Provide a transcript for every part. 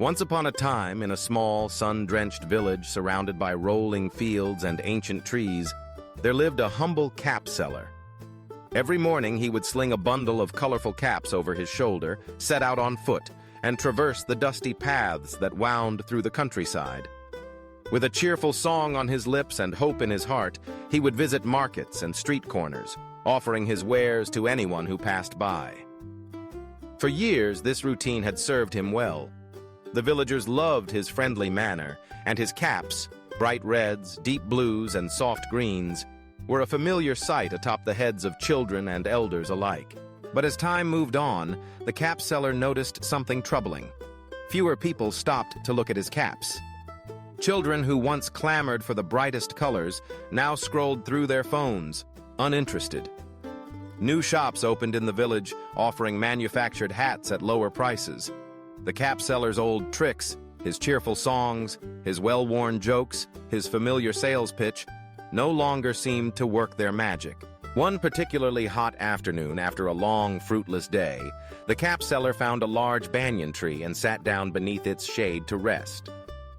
Once upon a time, in a small, sun-drenched village surrounded by rolling fields and ancient trees, there lived a humble cap seller. Every morning he would sling a bundle of colorful caps over his shoulder, set out on foot, and traverse the dusty paths that wound through the countryside. With a cheerful song on his lips and hope in his heart, he would visit markets and street corners, offering his wares to anyone who passed by. For years, this routine had served him well. The villagers loved his friendly manner, and his caps, bright reds, deep blues, and soft greens, were a familiar sight atop the heads of children and elders alike. But as time moved on, the cap seller noticed something troubling. Fewer people stopped to look at his caps. Children who once clamored for the brightest colors now scrolled through their phones, uninterested. New shops opened in the village, offering manufactured hats at lower prices. The cap seller's old tricks, his cheerful songs, his well-worn jokes, his familiar sales pitch, no longer seemed to work their magic. One particularly hot afternoon, after a long, fruitless day, the cap seller found a large banyan tree and sat down beneath its shade to rest.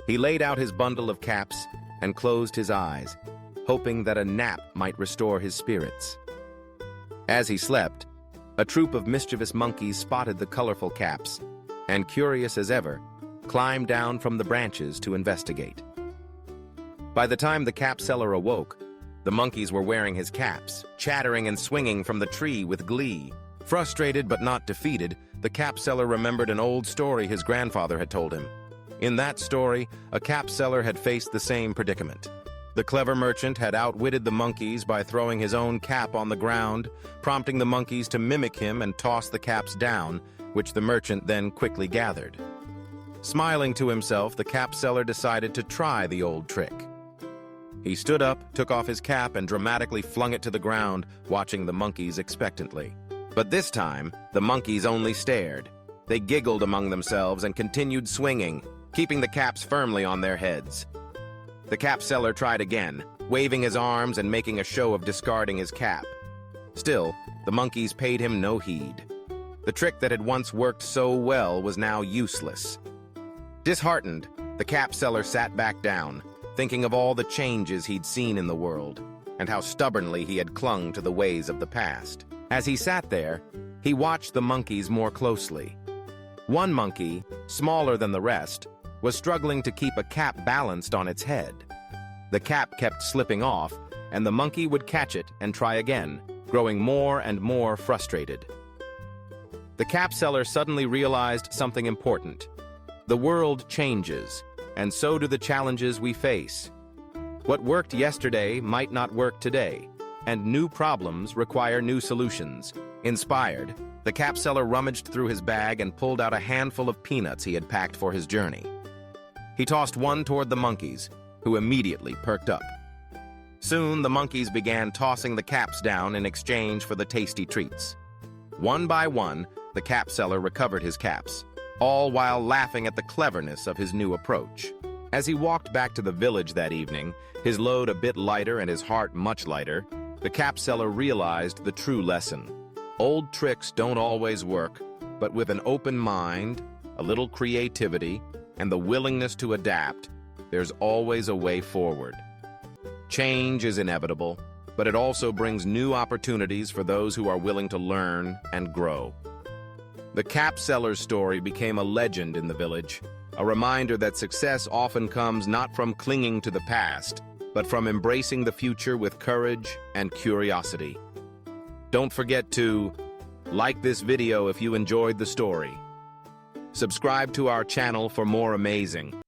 He laid out his bundle of caps and closed his eyes, hoping that a nap might restore his spirits. As he slept, a troop of mischievous monkeys spotted the colorful caps and, curious as ever, climbed down from the branches to investigate. By the time the cap seller awoke, the monkeys were wearing his caps, chattering and swinging from the tree with glee. Frustrated but not defeated, the cap seller remembered an old story his grandfather had told him. In that story, a cap seller had faced the same predicament. The clever merchant had outwitted the monkeys by throwing his own cap on the ground, prompting the monkeys to mimic him and toss the caps down, which the merchant then quickly gathered. Smiling to himself, the cap seller decided to try the old trick. He stood up, took off his cap, and dramatically flung it to the ground, watching the monkeys expectantly. But this time, the monkeys only stared. They giggled among themselves and continued swinging, keeping the caps firmly on their heads. The cap seller tried again, waving his arms and making a show of discarding his cap. Still, the monkeys paid him no heed. The trick that had once worked so well was now useless. Disheartened, the cap seller sat back down, thinking of all the changes he'd seen in the world, and how stubbornly he had clung to the ways of the past. As he sat there, he watched the monkeys more closely. One monkey, smaller than the rest, was struggling to keep a cap balanced on its head. The cap kept slipping off, and the monkey would catch it and try again, growing more and more frustrated. The cap seller suddenly realized something important. The world changes, and so do the challenges we face. What worked yesterday might not work today, and new problems require new solutions. Inspired, the cap seller rummaged through his bag and pulled out a handful of peanuts he had packed for his journey. He tossed one toward the monkeys, who immediately perked up. Soon, the monkeys began tossing the caps down in exchange for the tasty treats. One by one, the cap seller recovered his caps, all while laughing at the cleverness of his new approach. As he walked back to the village that evening, his load a bit lighter and his heart much lighter, the cap seller realized the true lesson. Old tricks don't always work, but with an open mind, a little creativity, and the willingness to adapt, there's always a way forward. Change is inevitable, but it also brings new opportunities for those who are willing to learn and grow. The cap seller's story became a legend in the village, a reminder that success often comes not from clinging to the past, but from embracing the future with courage and curiosity. Don't forget to like this video if you enjoyed the story. Subscribe to our channel for more amazing